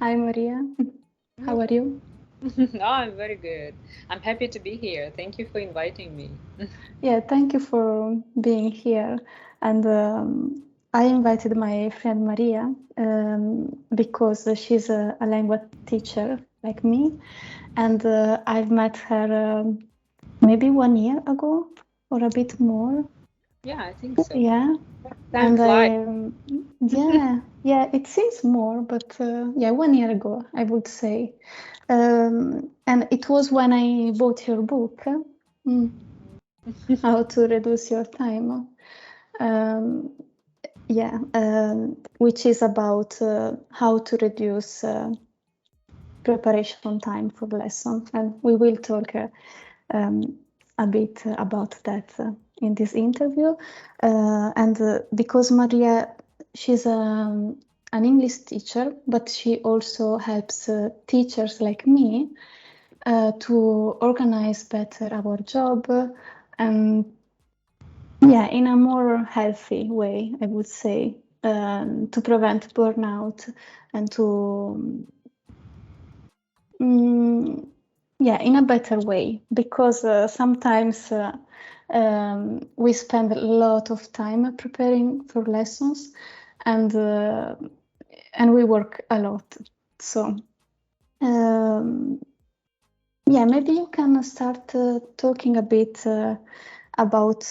Hi, Maria. How are you? No, I'm very good. I'm happy to be here. Thank you for inviting me. Yeah, thank you for being here. And I invited my friend Maria because she's a language teacher like me. And I've met her maybe 1 year ago or a bit more. Yeah, I think so. Yeah. Time And flies. yeah, it seems more, but yeah, 1 year ago, I would say. And it was when I bought your book, mm, How to Reduce Your Time. Um, yeah, which is about how to reduce preparation time for lesson. And we will talk um, a bit about that in this interview. And because Maria, she's an English teacher, but she also helps teachers like me to organize better our job and yeah, in a more healthy way, I would say, to prevent burnout and to Mm, yeah, in a better way, because sometimes we spend a lot of time preparing for lessons, and uh, and we work a lot. So um, yeah, maybe you can start talking a bit about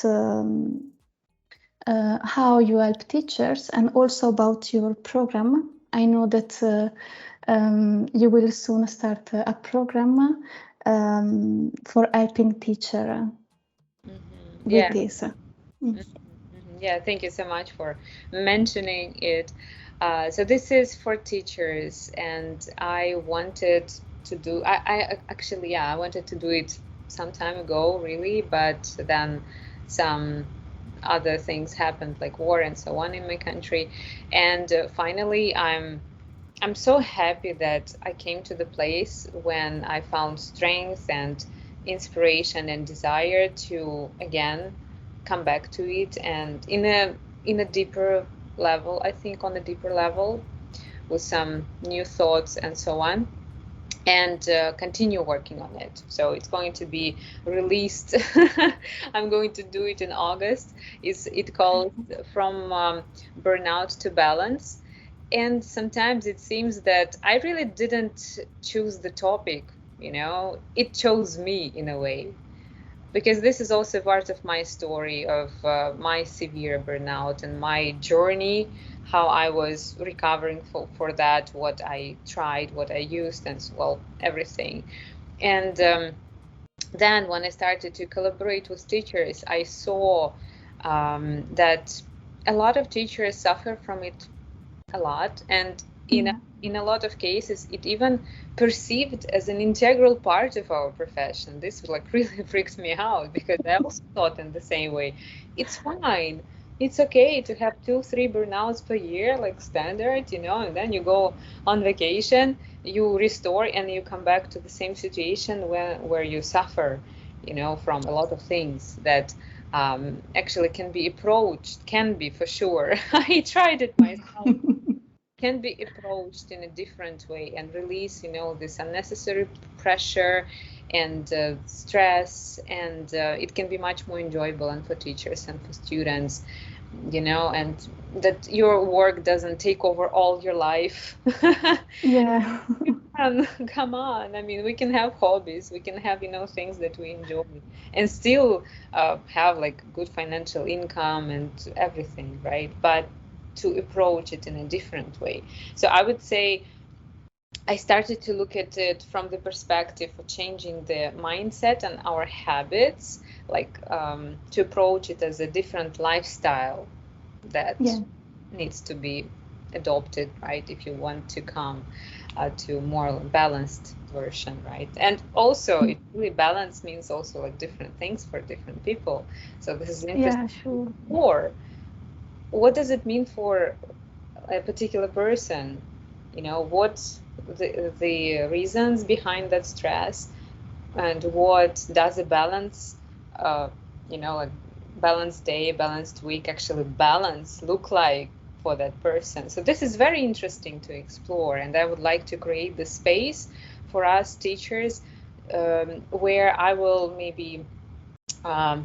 how you help teachers and also about your program. I know that you will soon start a program for helping teacher with Yeah. this. Mm. Yeah, thank you so much for mentioning it. So this is for teachers, and I wanted to do. I actually, yeah, I wanted to do it some time ago, really, but then some other things happened, like war and so on in my country, and finally, I'm so happy that I came to the place when I found strength and inspiration and desire to again come back to it and in a deeper level, I think on a deeper level with some new thoughts and so on and continue working on it. So it's going to be released. I'm going to do it in August. It calls from burnout to balance. And sometimes it seems that I really didn't choose the topic, it chose me in a way. Because this is also part of my story of my severe burnout and my journey, how I was recovering for that, what I tried, what I used, and well, everything. And then when I started to collaborate with teachers, I saw that a lot of teachers suffer from it a lot, and Yeah. in a lot of cases it even perceived as an integral part of our profession. This like really freaks me out because I also thought in the same way. It's fine, it's okay to have 2 3 burnouts per year, like standard, and then you go on vacation, you restore, and you come back to the same situation where you suffer, from a lot of things that actually can be for sure. I tried it myself, can be approached in a different way and release, this unnecessary pressure and stress, and it can be much more enjoyable and for teachers and for students, and that your work doesn't take over all your life. Yeah. And come on, I mean, we can have hobbies, we can have, things that we enjoy and still have like good financial income and everything, right? But to approach it in a different way. So I would say I started to look at it from the perspective of changing the mindset and our habits, like to approach it as a different lifestyle that Yeah. needs to be adopted, right? If you want to come to more balanced version, right? And also, it really balance means also like different things for different people. So this is interesting. Yeah, sure. Or what does it mean for a particular person? What the reasons behind that stress, and what does a balance, a balanced day, balanced week actually balance look like for that person. So this is very interesting to explore, and I would like to create the space for us teachers where I will maybe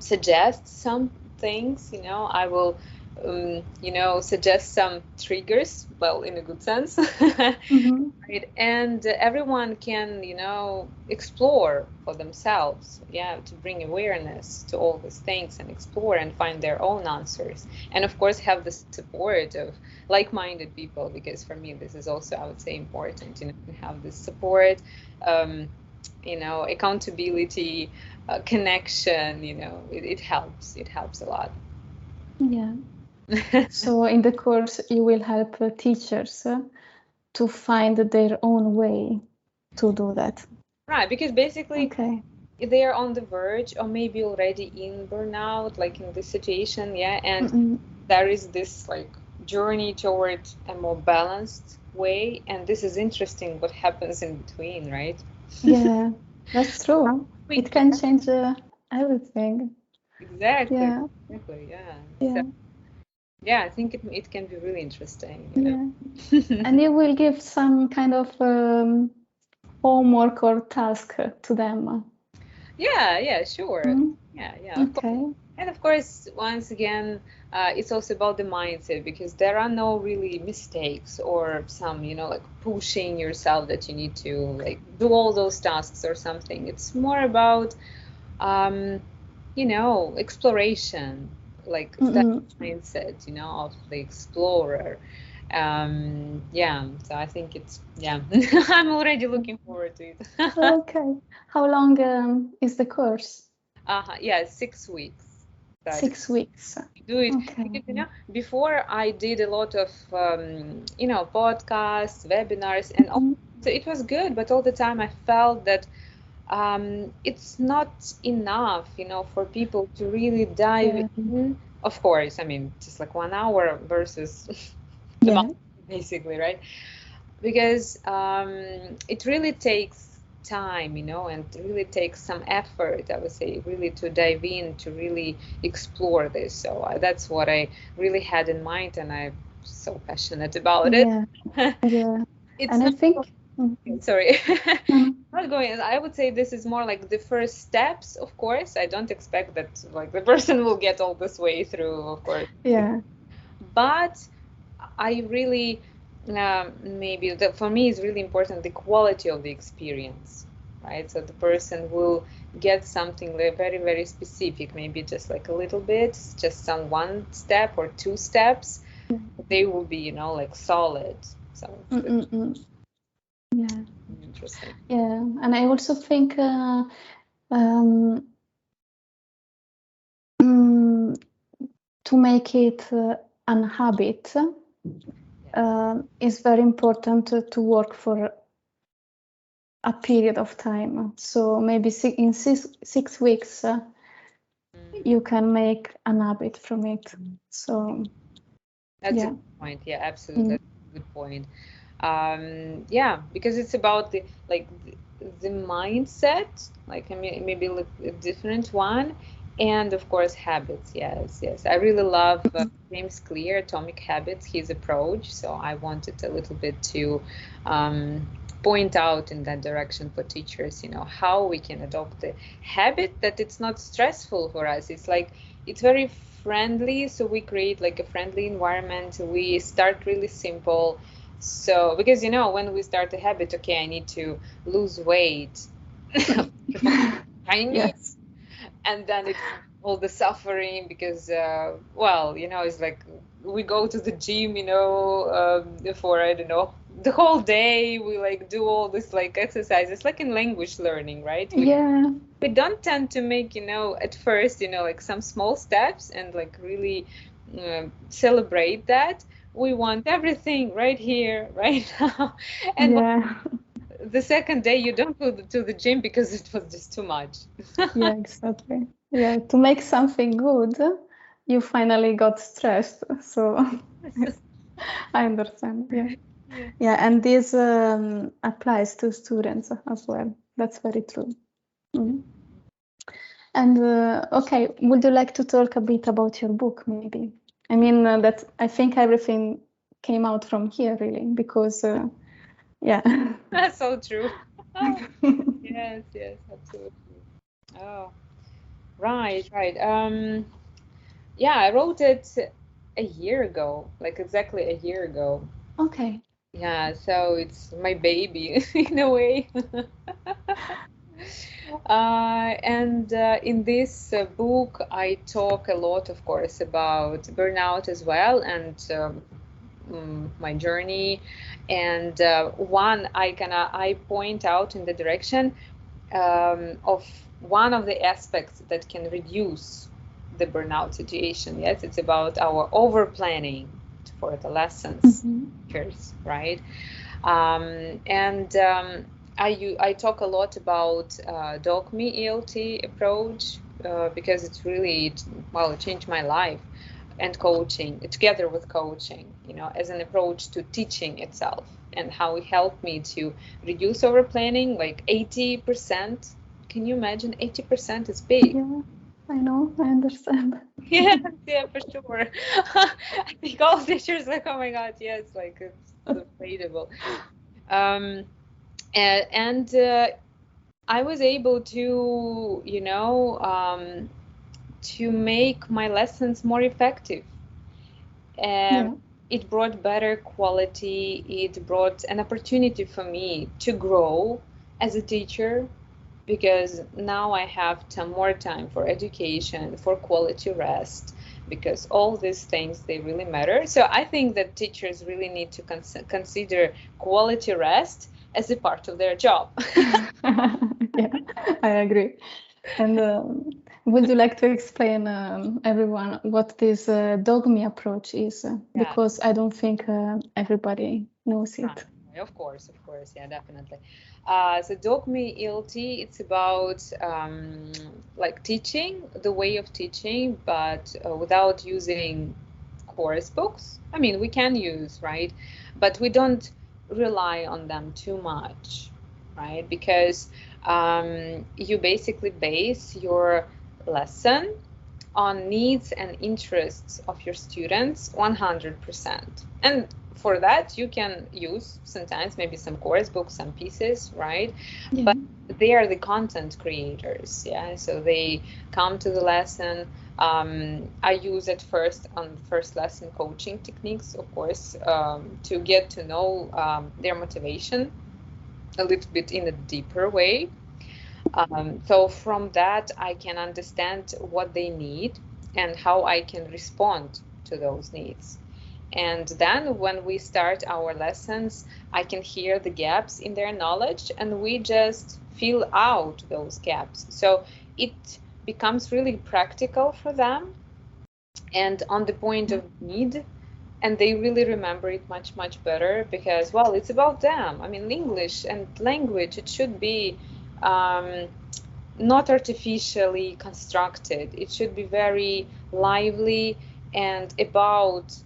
suggest some things, I will suggest some triggers, well, in a good sense. Mm-hmm. Right? And everyone can, explore for themselves, to bring awareness to all these things and explore and find their own answers. And of course, have the support of like-minded people, because for me, this is also, I would say, important, to have this support, accountability, connection, it helps. It helps a lot. Yeah. So in the course, you will help teachers to find their own way to do that. Right, because basically Okay. they are on the verge or maybe already in burnout, like in this situation, and Mm-mm. there is this like journey toward a more balanced way, and this is interesting what happens in between, right? Yeah, that's true. We It can get change everything. exactly, Yeah, exactly, yeah. yeah, So yeah, I think it can be really interesting, yeah. And you will give some kind of homework or task to them. Yeah, sure. Mm, Yeah, of course. okay. And of course, once again, it's also about the mindset, because there are no really mistakes or some, like pushing yourself that you need to like do all those tasks or something. It's more about, exploration, like that Mm-mm. mindset, of the explorer. So I think it's, I'm already looking forward to it. Okay. How long is the course? Yeah, 6 weeks. That 6 weeks. do it Okay. because before I did a lot of podcasts, webinars, and all, Mm, so it was good, but all the time I felt that it's not enough, for people to really dive yeah. in. Of course, I mean, just like 1 hour versus the Yeah. month, basically, right? Because it really takes time, and it really takes some effort, I would say, really to dive in, to really explore this. So that's what I really had in mind, and I'm so passionate about it. Yeah. Yeah. It's And I not, think, sorry. no, no. Not going, I would say this is more like the first steps, of course. I don't expect that like the person will get all this way through, of course. Yeah. But I really, maybe for me is really important the quality of the experience, right? So the person will get something like very, very specific, maybe just like a little bit, just some one step or two steps. They will be, like solid. So it's Mm-mm-mm. Yeah. interesting. Yeah. And I also think um, mm, to make it an habit is very important to work for a period of time. So maybe in 6 weeks, you can make an habit from it. So That's a yeah. good point. Yeah, absolutely. Mm. That's a good point. Because it's about the mindset, like I mean, maybe a different one, and of course habits. Yes. I really love James Clear, Atomic Habits, his approach. So I wanted a little bit to point out in that direction for teachers. How we can adopt the habit that it's not stressful for us. It's like it's very friendly, so we create like a friendly environment. We start really simple, so because when we start a habit, okay, I need to lose weight. I need, Yes. and then it's all the suffering because well, it's like we go to the gym, for I don't know, the whole day we like do all this like exercises like in language learning, right? Yeah. We don't tend to make, at first, like some small steps and like really celebrate that. We want everything right here, right now. And Yeah. the second day you don't go to the gym because it was just too much. Yeah, exactly. Yeah, to make something good, you finally got stressed. So I understand. Yeah. Yeah. Yeah, and this applies to students as well. That's very true. Mhm. And okay, would you like to talk a bit about your book, maybe? I mean, that I think everything came out from here, really, because yeah. That's so true. Yes, yes, absolutely. Oh, right, right. Yeah, I wrote it a year ago, like exactly a year ago. Okay. Yeah, so it's my baby in a way. And in this book, I talk a lot, of course, about burnout as well, and my journey. And one, I point out in the direction of one of the aspects that can reduce the burnout situation. Yes, it's about our over planning for the lessons, right? And I talk a lot about DocMe ELT approach because it changed my life, and coaching together with coaching, as an approach to teaching itself, and how it helped me to reduce over planning like 80%. Can you imagine? 80% is big. Yeah, I know, I understand. Yes, yeah, for sure. I think all teachers like, oh my God, yes, like it's incredible. Um, and I was able to, to make my lessons more effective. Yeah. It brought better quality. It brought an opportunity for me to grow as a teacher, because now I have more time for education, for quality rest, because all these things, they really matter. So I think that teachers really need to consider quality rest as a part of their job. Yeah, I agree. And would you like to explain everyone what this dogme approach is? Because I don't think everybody knows it. Of course, yeah, definitely. So DocMe ELT, it's about like teaching, the way of teaching, but without using course books. I mean, we can use, right? But we don't rely on them too much, right? Because you basically base your lesson on needs and interests of your students 100%. And for that, you can use sometimes maybe some course books, some pieces, right? Yeah. But they are the content creators, yeah? So they come to the lesson. I use at first on the first lesson coaching techniques, of course, to get to know their motivation a little bit in a deeper way. So from that, I can understand what they need and how I can respond to those needs. And then when we start our lessons, I can hear the gaps in their knowledge, and we just fill out those gaps. So it becomes really practical for them and on the point of need. And they really remember it much, much better because, well, it's about them. I mean, English and language, it should be not artificially constructed. It should be very lively and about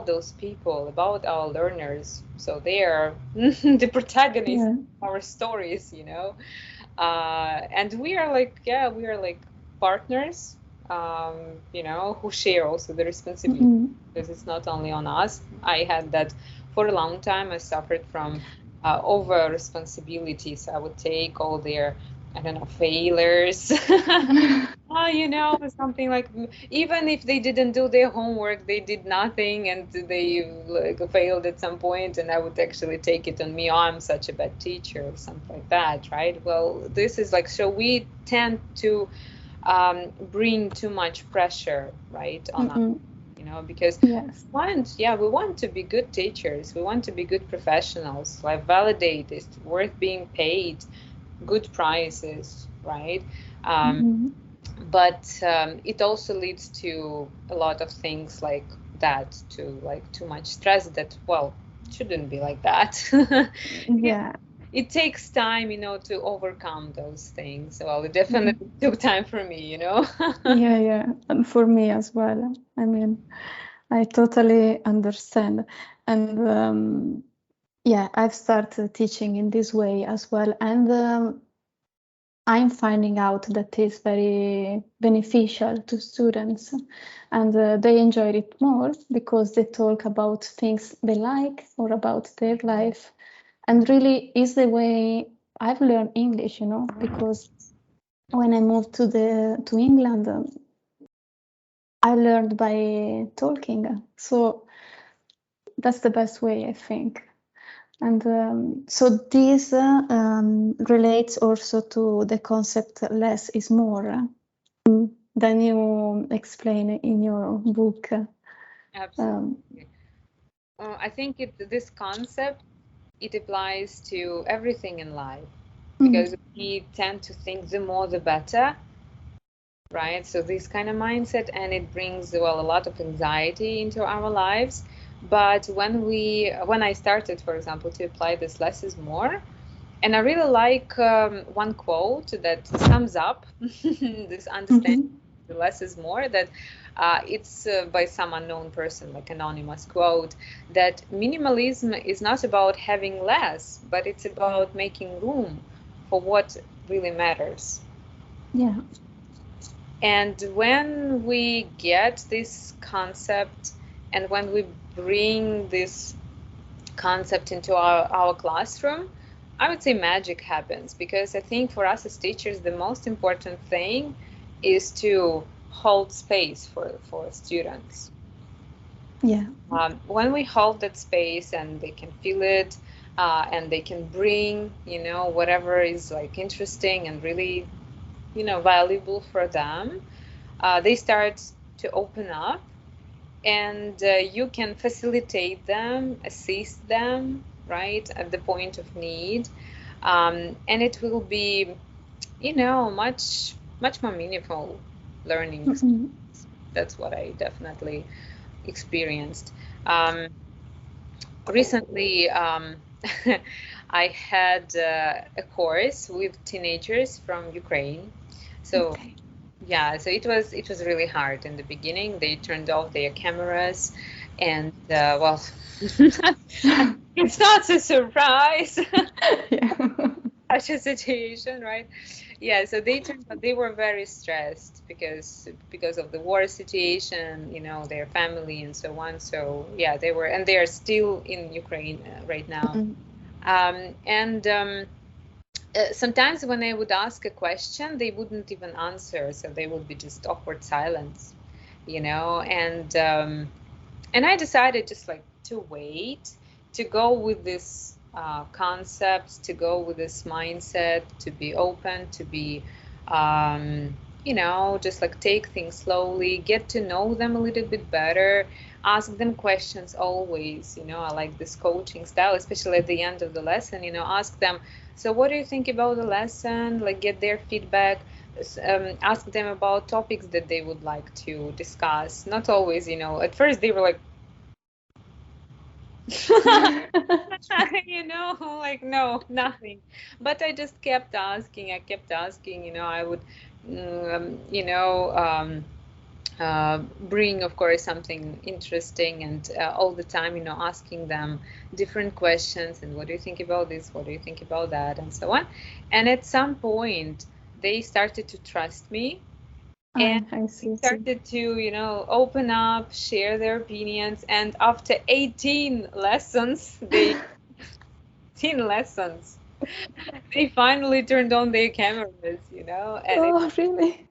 those people, about our learners. So they are the protagonists of our stories, and we are like partners, who share also the responsibility, because it's not only on us. I had that for a long time. I suffered from over responsibilities. I would take all their, I don't know, failures. Something like, even if they didn't do their homework, they did nothing and they failed at some point, and I would actually take it on me. Oh, I'm such a bad teacher or something like that, right? Well, this is like, so we tend to bring too much pressure, right, on us. Because we want to be good teachers. We want to be good professionals, like validated, worth being paid, good prices, right? But it also leads to a lot of things like that, to like too much stress that, well, shouldn't be like that. It takes time, to overcome those things. Well, it definitely took time for me, Yeah, and for me as well. I mean, I totally understand. And I've started teaching in this way as well. And I'm finding out that is very beneficial to students, and they enjoy it more because they talk about things they like or about their life, and really is the way I've learned English, because when I moved to England, I learned by talking, so that's the best way, I think. And so this relates also to the concept less is more, than you explain in your book. Absolutely. I think this concept, it applies to everything in life, because we tend to think the more the better, right? So this kind of mindset, and it brings, well, a lot of anxiety into our lives. But when I started, for example, to apply this less is more, and I really like one quote that sums up this understanding, the less is more, that it's by some unknown person, like anonymous quote, that minimalism is not about having less, but it's about making room for what really matters. Yeah. And when we get this concept, and when we bring this concept into our classroom, I would say magic happens, because I think for us as teachers, the most important thing is to hold space for students. Yeah. When we hold that space and they can feel it, and they can bring, whatever is like interesting and really, valuable for them, they start to open up, and you can facilitate them, assist them, right, at the point of need, and it will be, much more meaningful learning. That's what I definitely experienced. Recently, I had a course with teenagers from Ukraine. So yeah, so it was really hard in the beginning. They turned off their cameras, and well, it's not a surprise. Such a situation, right? Yeah, so they were very stressed because of the war situation, their family and so on. So yeah, they are still in Ukraine right now. And sometimes when I would ask a question, they wouldn't even answer, so they would be just awkward silence, and I decided just like to wait, to go with this concept, to go with this mindset, to be open, to be, just like take things slowly, get to know them a little bit better, ask them questions always. I like this coaching style, especially at the end of the lesson, ask them, so what do you think about the lesson? Like get their feedback. Ask them about topics that they would like to discuss. Not always, at first they were like, like, no, nothing. But I just kept asking. I would, bring, of course, something interesting, and all the time, asking them different questions. And what do you think about this? What do you think about that? And so on. And at some point, they started to trust me. And they started to, open up, share their opinions. And after 18 lessons, 10 lessons, they finally turned on their cameras, and Really?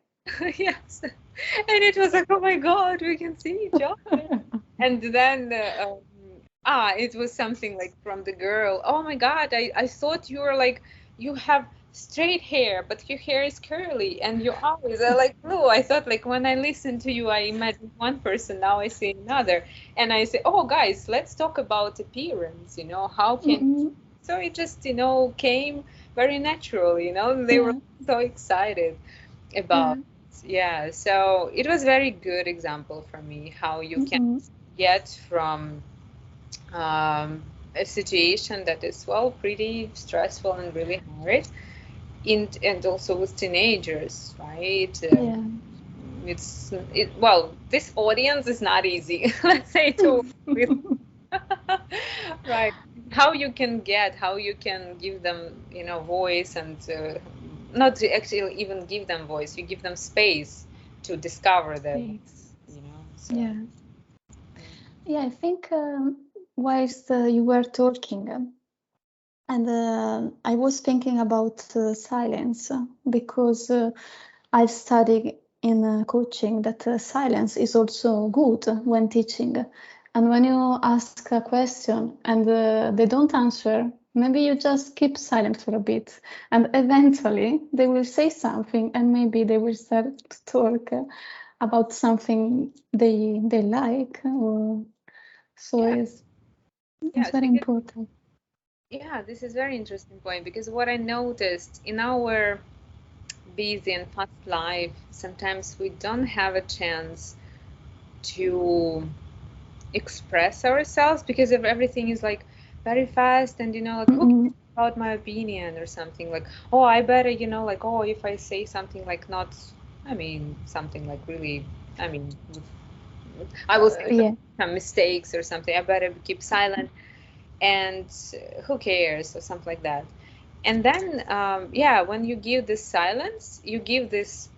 yes. And it was like, oh my God, we can see each other. And then it was something like from the girl, oh my God, I thought you were like, you have straight hair, but your hair is curly, and your eyes are like blue. I thought, like, when I listened to you, I imagined one person, now I see another. And I say, oh guys, let's talk about appearance, how can so it just, came very naturally, they were so excited about. Yeah, so it was very good example for me how you can get from a situation that is, well, pretty stressful and really hard, and also with teenagers, right? Well, this audience is not easy, let's say, to right, how you can give them, voice, and not to actually even give them voice, you give them space to discover their voice, so. I think whilst you were talking, and I was thinking about silence, because I've studied in coaching that silence is also good when teaching. And when you ask a question and they don't answer, maybe you just keep silent for a bit, and eventually they will say something, and maybe they will start to talk about something they like. So it's very important. Yeah, this is very interesting point, because what I noticed in our busy and fast life, sometimes we don't have a chance to express ourselves because of everything is like very fast, and like who cares about my opinion or something, like, oh, I better, like, oh, if I say something like not, something like really, I will say some mistakes or something, I better keep silent, and who cares, or something like that. And then when you give this silence, you give this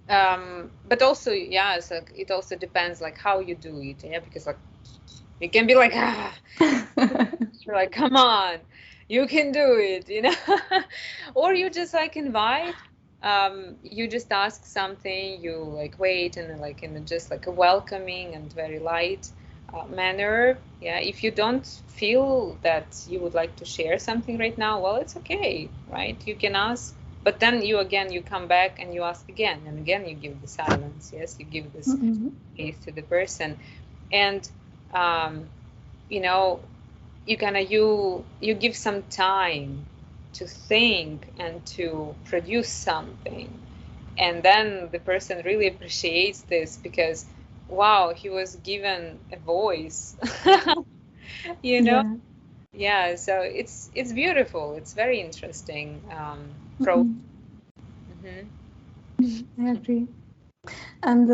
but also, so it also depends like how you do it, because like it can be like, you're like, come on, you can do it, or you just like invite, you just ask something, you like wait, and like in just like a welcoming and very light manner. If you don't feel that you would like to share something right now, well, it's okay, right? You can ask, but then you come back and you ask again, and again you give the silence. Yes, you give this space to the person, and you give some time to think and to produce something, and then the person really appreciates this, because wow, he was given a voice. So it's beautiful, it's very interesting process. I agree. And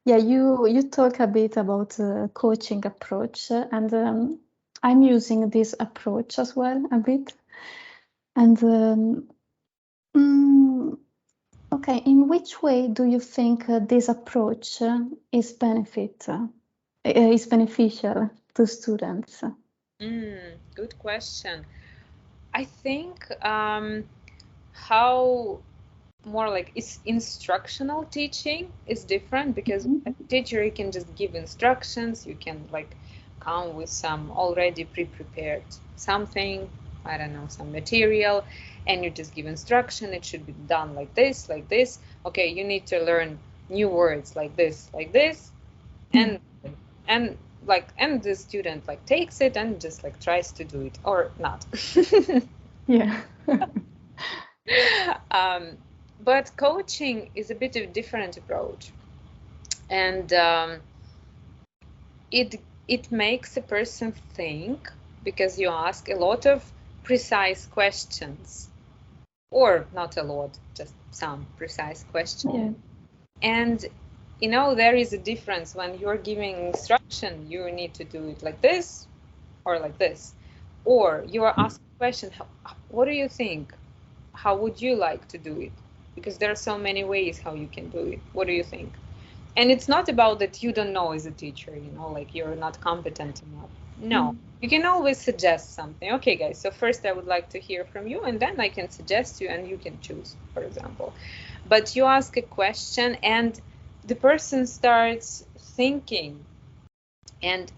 you talk a bit about coaching approach, and I'm using this approach as well a bit. And okay, in which way do you think this approach is beneficial to students? Good question. I think how more like it's instructional teaching is different, because as a teacher you can just give instructions, you can like come with some already pre-prepared something, I don't know, some material, and you just give instruction, it should be done like this, okay, you need to learn new words like this, and the student like takes it and just like tries to do it or not. But coaching is a bit of a different approach, and it makes a person think, because you ask a lot of precise questions, or not a lot, just some precise questions. And there is a difference when you're giving instruction, you need to do it like this or like this, or you are asking a question, what do you think, how would you like to do it? Because there are so many ways how you can do it. What do you think? And it's not about that you don't know as a teacher, like you're not competent enough. No, you can always suggest something. Okay, guys, so first I would like to hear from you, and then I can suggest you, and you can choose, for example. But you ask a question, and the person starts thinking, and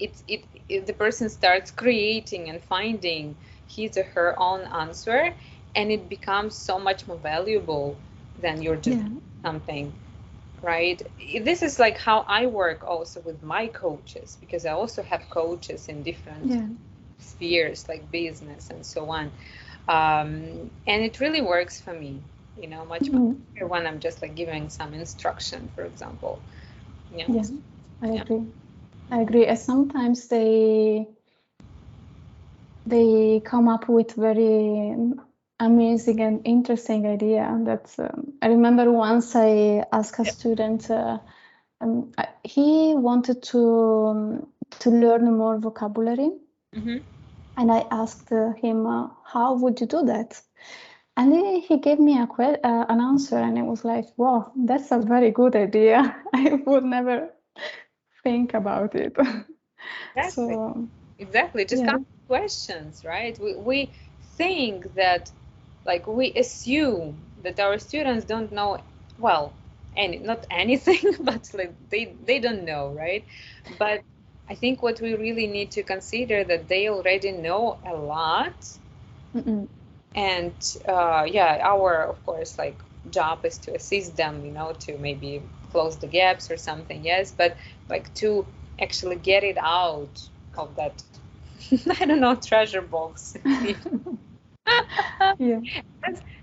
the person starts creating and finding his or her own answer, and it becomes so much more valuable than you're just something, right? This is like how I work also with my coaches, because I also have coaches in different spheres like business and so on, and it really works for me, much better when I'm just like giving some instruction, for example. I agree. And sometimes they come up with very amazing and interesting idea. That I remember once I asked a student. He wanted to learn more vocabulary, and I asked him, "How would you do that?" And then he gave me an answer, and it was like, wow, that's a very good idea. I would never think about it. Exactly. So, Exactly. Just yeah. come questions, right? We think that, like, we assume that our students don't know, well, not anything, but like they don't know, right? But I think what we really need to consider that they already know a lot, Mm-mm. and yeah, our, of course, like, job is to assist them, to maybe close the gaps or something, yes, but like to actually get it out of that, I don't know, treasure box. Yeah.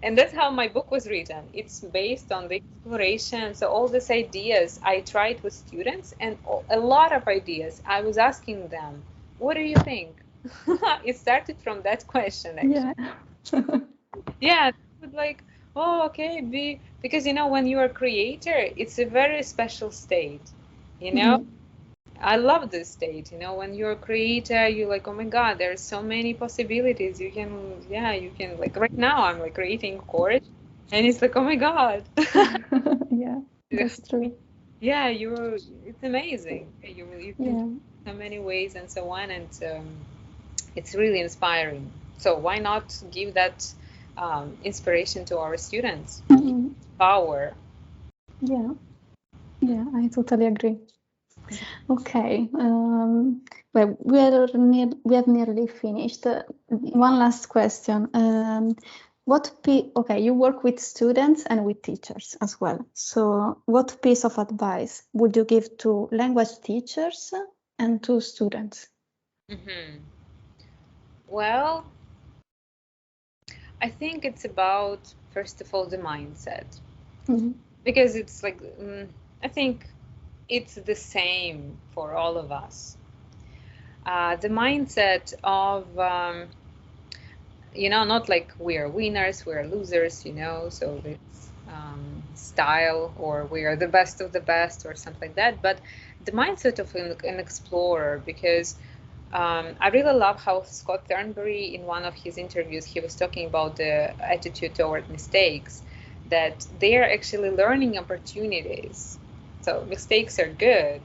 And that's how my book was written. It's based on the exploration. So all these ideas I tried with students, and a lot of ideas I was asking them, what do you think? It started from that question, actually. Yeah. Yeah, but like, oh, okay, because when you are a creator, it's a very special state. You know, Mhm. I love this state. When you're a creator, you're like, oh my God, there's so many possibilities. You can, like, right now I'm like creating a course, and it's like, oh my God. Yeah, that's true. Yeah, it's amazing. You can Yeah. so many ways and so on, and it's really inspiring. So why not give that inspiration to our students? Mhm. Power. Yeah. Yeah, I totally agree. Okay. Well, we have nearly finished. One last question. Okay, you work with students and with teachers as well. So what piece of advice would you give to language teachers and to students? Hmm. Well, I think it's about, first of all, the mindset, Mhm. because it's like, I think it's the same for all of us. The mindset of, not like we are winners, we are losers, so it's style, or we are the best of the best, or something like that, but the mindset of an explorer, because I really love how Scott Thornberry, in one of his interviews, he was talking about the attitude toward mistakes, that they are actually learning opportunities. So mistakes are good,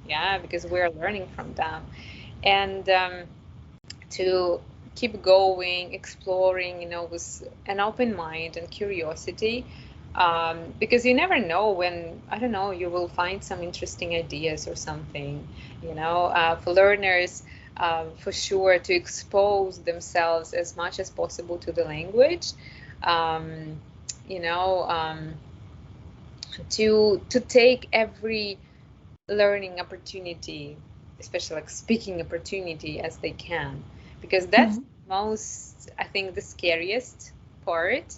yeah, because we're learning from them. And to keep going, exploring, with an open mind and curiosity, because you never know when, I don't know, you will find some interesting ideas or something, for learners, for sure, to expose themselves as much as possible to the language, um, you know, um, to take every learning opportunity, especially like speaking opportunity, as they can, because that's Mhm. most, I think, the scariest part,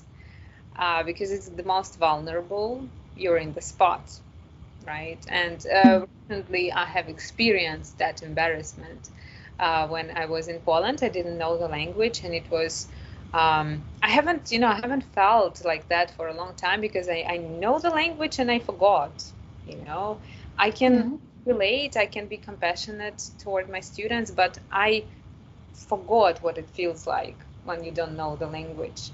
because it's the most vulnerable. You're in the spot, right? And recently I have experienced that embarrassment. When I was in Poland, I didn't know the language, and it was, I haven't felt like that for a long time, because I know the language and I forgot, you know. I can Yeah. relate, I can be compassionate toward my students, but I forgot what it feels like when you don't know the language.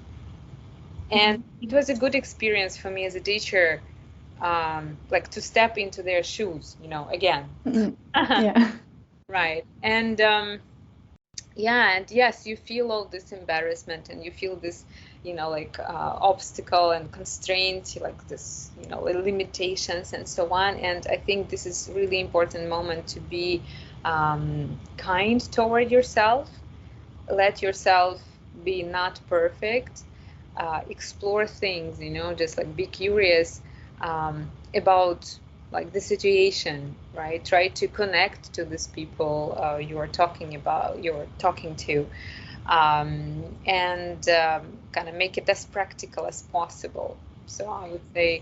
And Mhm. it was a good experience for me as a teacher, like to step into their shoes, again. Mhm. Yeah. Right. And yeah, and yes, you feel all this embarrassment, and you feel this, like obstacle and constraint, like this, limitations and so on. And I think this is really important moment to be kind toward yourself. Let yourself be not perfect. Explore things, just like be curious about, like, the situation, right? Try to connect to these people you're talking to, and kind of make it as practical as possible. So I would say,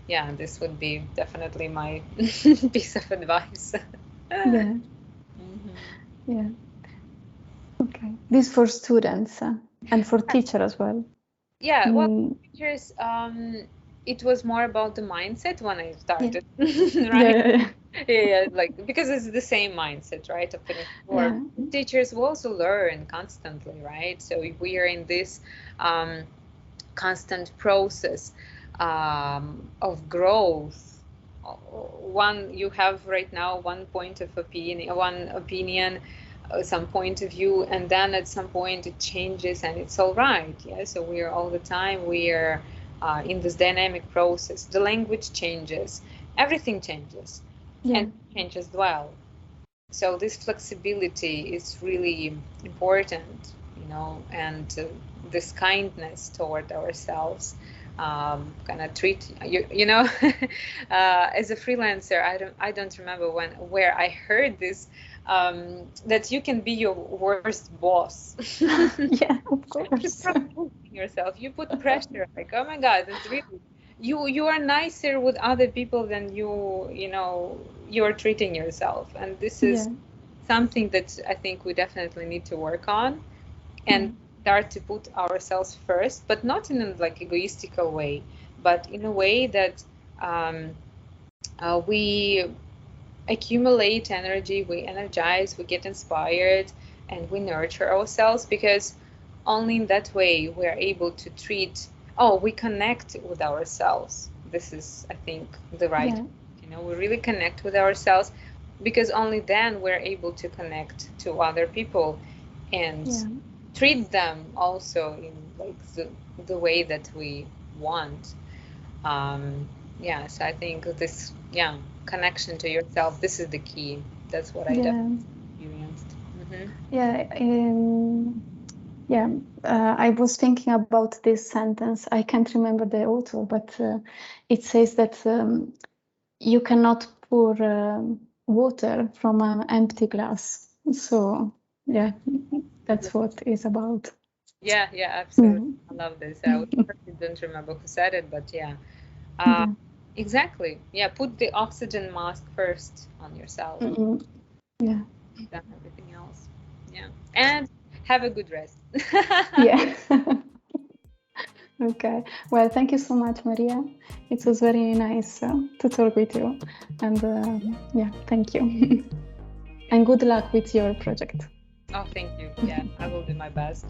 yeah, this would be definitely my piece of advice. Yeah. Mhm. Yeah. Okay. This for students and for teacher as well. Yeah, well, Mm, teachers, it was more about the mindset when I yeah. started, Yeah. right? Yeah. Yeah. Yeah, like, because it's the same mindset, right, of an explorer. Yeah. Teachers will also learn constantly, right? So if we are in this um, constant process of growth. You have right now one point of opinion, some point of view, and then at some point it changes, and it's all right. Yeah, so we are all the time, we are in this dynamic process. The language changes, everything changes, and changes well. So this flexibility is really important, and this kindness toward ourselves. Kind of treat as a freelancer. I don't remember where I heard this, that you can be your worst boss. Yeah, of course. Yourself, you put pressure, like, oh my God, it's really, you are nicer with other people than you are treating yourself, and this is something that I think we definitely need to work on, and start to put ourselves first, but not in a egoistical way, but in a way that we accumulate energy, we energize, we get inspired, and we nurture ourselves, because only in that way we are able to we connect with ourselves. This is, I think, the right, we really connect with ourselves, because only then we're able to connect to other people and treat them also in the way that we want. So I think this connection to yourself, this is the key. That's what I definitely experienced. I was thinking about this sentence. I can't remember the author, but it says that you cannot pour water from an empty glass. So that's what it's about. Yeah, absolutely. I love this. I don't remember who said it, but exactly. Yeah, put the oxygen mask first on yourself. Yeah. Then everything else. Yeah. And have a good rest. Okay. Well, thank you so much, Maria. It was very nice to talk with you. And thank you. And good luck with your project. Oh, thank you. Yeah, I will do my best.